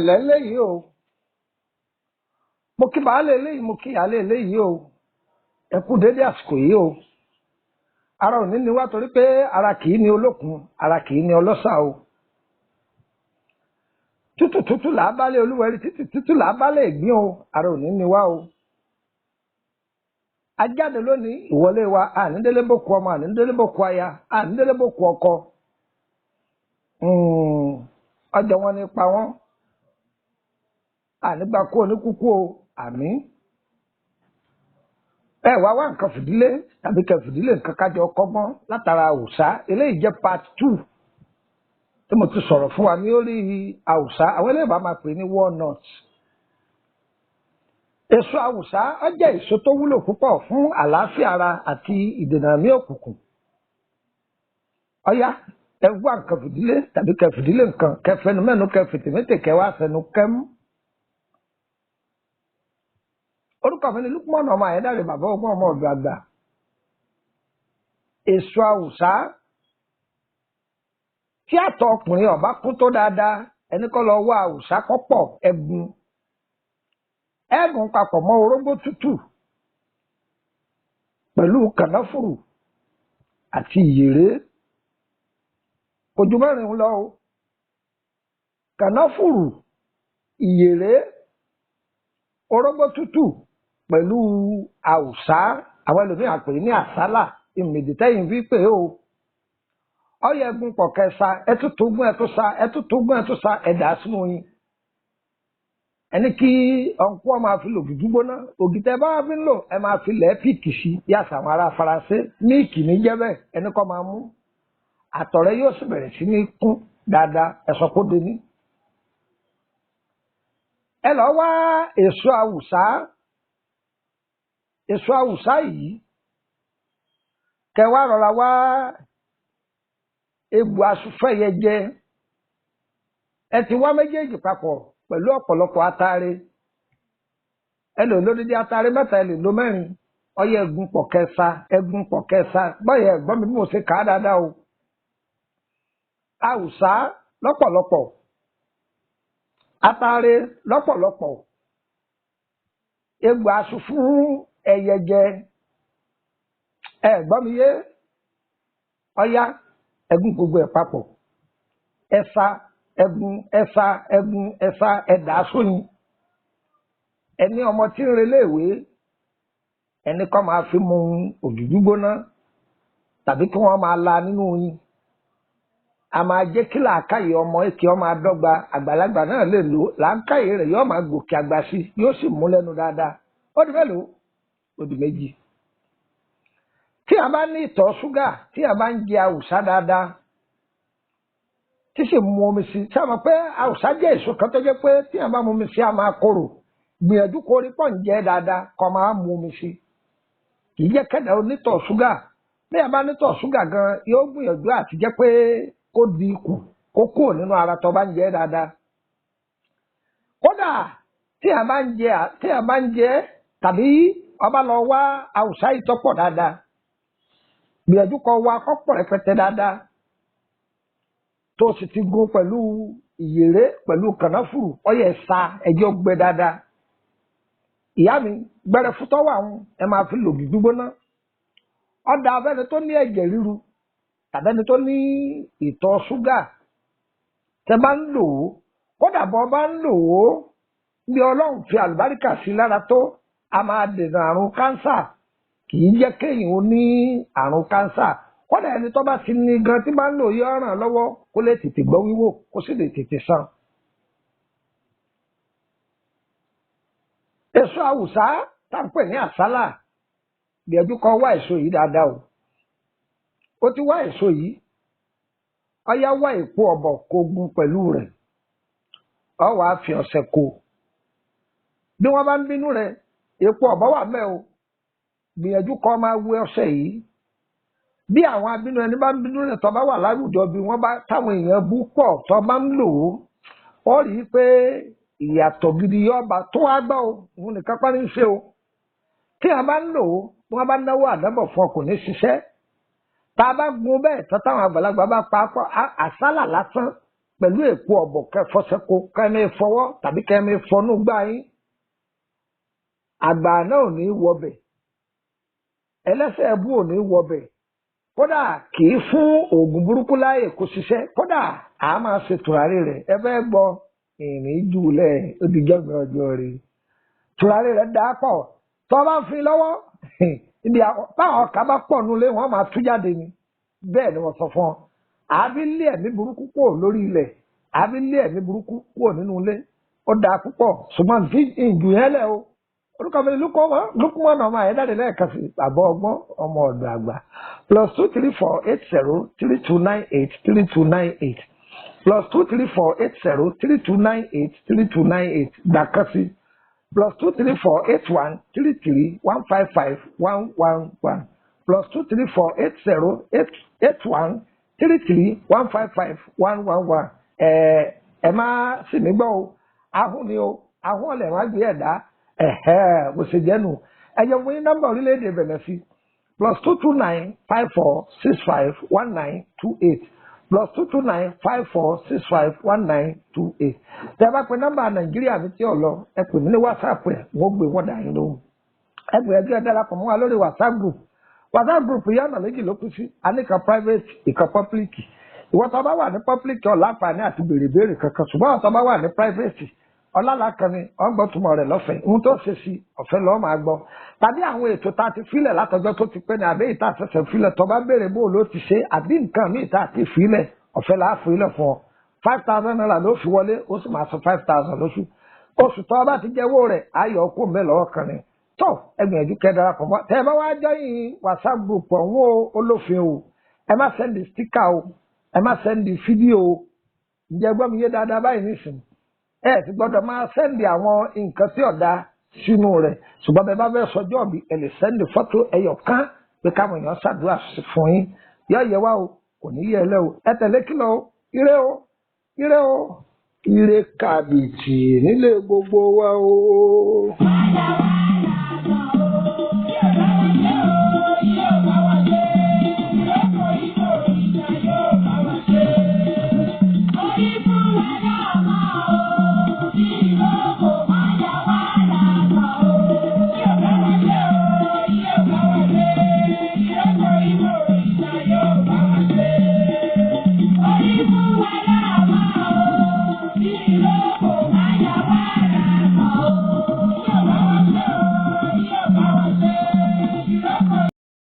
Lẹ́lẹ́yìí o mo kí baálé eléyìí mo kí ìyálé eléyìí o ẹ kú dédé àsìkò yìí o ara òní ni wá torí pé ara kìí ní olókun ara kìí ní ọlọ́sà o tútù tútù là á bálé olúwẹ̀rí tútù tútù là á bálé ìgbín o ara òní ni wá o ajáde lónìí ìwọlé wa ànídélé bòkú ọmọ ànídélé bòkú aya ànídélé bòkú ọkọ ọjà wọn ni pa wọn ànígbà kú oníkúkú o àmín ẹ wá nǹkan fìdílé tàbí kẹfìdílé nǹkan kájọ kọ́gbọ́n látara Awusa eléyìí jẹ́ part 2 tí mo ti sọ̀rọ̀ fún wa ní orí Awusa àwọn eléyìí bá máa pè ní walnut. Èso Awusa ó jẹ́ èso tó wúlò púpọ̀ fún àlàáfíà ara àti ìdènà àmì òkùnkùn. Ọ̀yá ẹ wá nǹkan fìdílé tàbí kẹfìdílé nǹkan kẹfẹnu mẹ́nu kẹfìtìmẹ́tì kẹwàá fẹnu kẹ́mú. Orúkọ mi ni Lukman ọmọ Ayédáre bàbá ọgbọ́n ọmọ ọ̀dọ̀ àgbà. Èso Awusa tí àtọ̀ ọkùnrin ọba kún tó dáadáa ẹni kọ́ lọ wá Awusa kọ́pọ̀ ẹ̀gùn papọ̀ mọ́ orógbó tútù pẹ̀lú kànáfùrù àti ìyèré kò ju mẹ́rin lọ o kànáfùrù ìyèré orógbó tútù pẹ̀lú Awusa àwọn ẹlòmíràn pè ní àsálà ìmìdítẹ́yìn fi pè ó ọyọ ẹgún pọ̀ kẹsà ẹtútùgún ẹtúsà ẹ̀dá sínú yín ẹni kí ọ̀nkú ọ máa fi lò dúdú gbóná ògìtẹ́ bá fi ń lò ẹ máa fi lẹ̀ píìkì sí yàtọ̀ àwọn ará Faransé míìkì ní jẹ́bẹ̀ ẹni kọ́ máa mú àtọ̀rẹ́ yóò sì bẹ̀rẹ̀ sí ní kún dáadáa ẹ̀sọ́ kó dé ní. ẹ lọ wá èso Awusa yìí kẹwàá rọra wá egbò asùnfẹ̀yẹ jẹ ẹ ti wá méjèèjì papọ̀ pẹ̀lú ọ̀pọ̀lọpọ̀ atare ẹ lè lódìdí atare mẹ́ta ẹ lè lo mẹ́rin ọyẹ ẹgún pọ̀ kẹsà báyẹ ẹ̀gbọ́n mi bí mo ṣe kà á dáadáa o Awusa lọ́pọ̀lọpọ̀ atare lọ́pọ̀lọpọ̀ egbò asùn fún ẹyẹ jẹ ẹ̀gbọ́n mi yé ọyá ẹgún gbogbo ẹ̀ papọ̀ ẹ̀sà ẹ̀dá sóyin ẹni ọmọ tí ń relé ìwé ẹni kọ́ máa fi mu òjòjú gbóná tàbí kí wọ́n máa la nínú oyin a máa jẹ́ kí làákàyè ọmọ èkì ọmọ adọ́gba àgbàlagbà náà lè lò làákàyè rẹ̀ yóò máa gòkè àgbà sí yóò sì mú lẹ́nu dáadáa ó di mélòó ó di méjì. Tí a bá ní ìtọ̀ ṣúgà tí a bá ń jẹ Awusa dáadáa tí sì mu omi sí tí a mọ̀ pé Awusa jẹ́ èso kan tó jẹ́ pé tí a bá mu omi sí a máa korò gbìyànjú kó rí pọ̀ ń jẹ́ dáadáa kó máa mu omi sí kì í jẹ́ kẹ́dà onítọ̀ ṣúgà bí a bá nítọ̀ ṣúgà gan yóò gbìyànjú àti jẹ́ pé kó di ikù kó kúrò nínú ara tó bá ń jẹ́ dáadáa. Kódà tí a bá ń jẹ tàbí ọba lọ wá Awusa yìí tó pọ̀ dáadáa gbìyànjú kó wá kọ́pọ̀ rẹpẹtẹ dáadáa tó sì ti gún pẹ̀lú ìyèré pẹ̀lú kànáfùrù ọyẹ ẹ̀sà ẹ̀jẹ̀ gbẹ dáadáa. Ìyá mi gbẹrẹ fútọ́ wà ń ẹ máa fi lògì gbígbóná ọ̀dà abẹ́ni tó ní ẹ̀jẹ̀ ríru tàbẹ́ni tó ní ìtọ̀ ṣúgà tẹ bá ń lò ó kódà bọ́ bá ń lò ó bí Ọlọ́run fi àlùbáríkà sí lára tó a máa dènà àrùn kánsà kì í jẹ́ kéèyàn ó ní àrùn kánsà kódà ẹni tó bá ti ní gan tí bá ń lò yọ ràn lọ́wọ́ kó lè tètè gbọ́ wíwò kó sì lè tètè sàn. Èso Awusa tá ń pè ní àsálà gbìyànjú kan wá èso yìí dáadáa o ó ti wá èso yìí ọyá wá èpo ọ̀bọ̀ kó gún pẹ̀lú rẹ̀ ọ wàá fi ọ̀sẹ̀ kó bí wọ́n bá ń bínú rẹ̀ epo ọ̀bọ wà mẹ́ o gbìyànjú kọ́ máa wé ọṣẹ yìí bí àwọn abínú ẹni bá ń bínú rẹ̀ tó bá wà láwùjọ bí wọ́n bá táwọn èèyàn bú pọ̀ tó bá ń lò ó rí i pé ìyàtọ̀ gidi yọba tó wá gbọ́ o òun nìkan pa ní í ṣe o tí a bá ń lò ó bí wọ́n bá náwó àdábọ̀ fún ọ kò ní ṣiṣẹ́ tá a bá gun bẹ́ẹ̀ tó táwọn àgbàlagbà bá pa á pọ̀ àsálà lásán pẹ̀lú èpo ọ̀bọ̀ kẹfọ́sẹ́kọ kẹ́mi fọwọ́ tàbí kẹ́mi fọnú gbá yín àgbà náà ò ní wọbẹ̀ ẹlẹ́sẹ̀ ẹbú ò ní wọbẹ̀ kódà kì í fún oògùn burúkú láàyè kó ṣiṣẹ́ kódà a máa ṣe tùràrí rẹ̀ ẹ fẹ́ gbọ́ ìrìn jùlẹ̀ odìjọ́gbìn ọjọ́ rẹ̀ tùràrí rẹ̀ dáa pọ̀ tó bá ń fi lọ́wọ́ ibi báwọn ọkà bá pọ̀ nulẹ̀ wọ́n máa tú jáde ni bẹ́ẹ̀ ni wọ́n sọ fún ọ àbí lé ẹ̀mí burúkú kúrò lórí ilẹ̀ àbí lé ẹ̀mí burúkú kúrò nínú ilé ó dáa púpọ̀ ṣùgbọ́n fi ìjù yẹn lẹ̀ o orúkọ mi lukumọ ọmọ ayédáde lẹ́ẹ̀kan sí bàbá ọgbọ́n ọmọ ọ̀dọ̀ àgbà +2348032983298 +2348032983298 gbàkan sí +2348133155111 +234808133155111 ẹ má sì mí gbọ́ o ahun ni o ahun ọ̀lẹ̀ wá gbé ẹ̀dá bó ṣe jẹ́ nù ẹ̀yẹ fún yín nọ́mbà orílẹ̀-èdè bẹ̀rẹ̀ sí +22954651928 +22954651928 tẹ́ ẹ bá pe nọ́mbà nàìjíríà mi tí ò lọ ẹ pè mí ní whatsapp ẹ̀ wọ́n gbé wọ́n dà yín lóhùn ẹ gbìyànjú ẹ darapọ̀ mọ́ wa lórí whatsapp group yánà méjì ló kú sí aníkan private ìkan public ìwọ tó bá wà ní public ọ̀ láǹfààní àti béèrè kankan ṣùgbọ́n tó bá wà ní private ọlọ́lá kan ni ọgbọ́túmọ̀ rẹ̀ lọ́fẹ̀ẹ́ ohun tó ṣe sí ọ̀fẹ́ lọ́ọ́ máa gbọ́ tàbí àwọn ètò tá a ti filẹ̀ látọjọ́ tó ti pẹ́ ní àbẹ́ ìta àṣẹṣẹ filẹ̀ tó bá béèrè bó ló ti ṣe àbí nǹkan míì tá a ti filẹ̀ ọ̀fẹ́ là á filẹ̀ fún ọ 5,000 naira ló fi wọlé ó sì máa san 5,000 lóṣù oṣù tó bá ti jẹ́wọ́ rẹ̀ ayọ̀ kó mẹ́lọ́ọ́ kan ni tó ẹgbìyànjú kẹ́ darapọ̀ mọ́ tẹ́ ẹ bá wá jọyìn whatsapp group ọ̀hún olófin o ẹ má sẹ́ndì sticker o ẹ má sẹ́ndì fídíò o ǹjẹ́ gbọ́ mi yé dáadáa báyìí nísìnyí ẹ ti gbọ́dọ̀ máa sẹ́ndì àwọn nǹkan tí ọ̀dà sínú rẹ̀ ṣùgbọ́n bẹ́ẹ̀ bá fẹ́ sọjọ́ bí ẹ lè sẹ́ndì fọ́tò ẹyọ kan pé káwọn èèyàn ṣàdúrà fún yín yọ yẹ wá o kò ní yẹ ẹ lẹ o ẹ tẹ̀lé kìlọ̀ o ire o ire o ire kàbìtì nílé gbogbo wa o.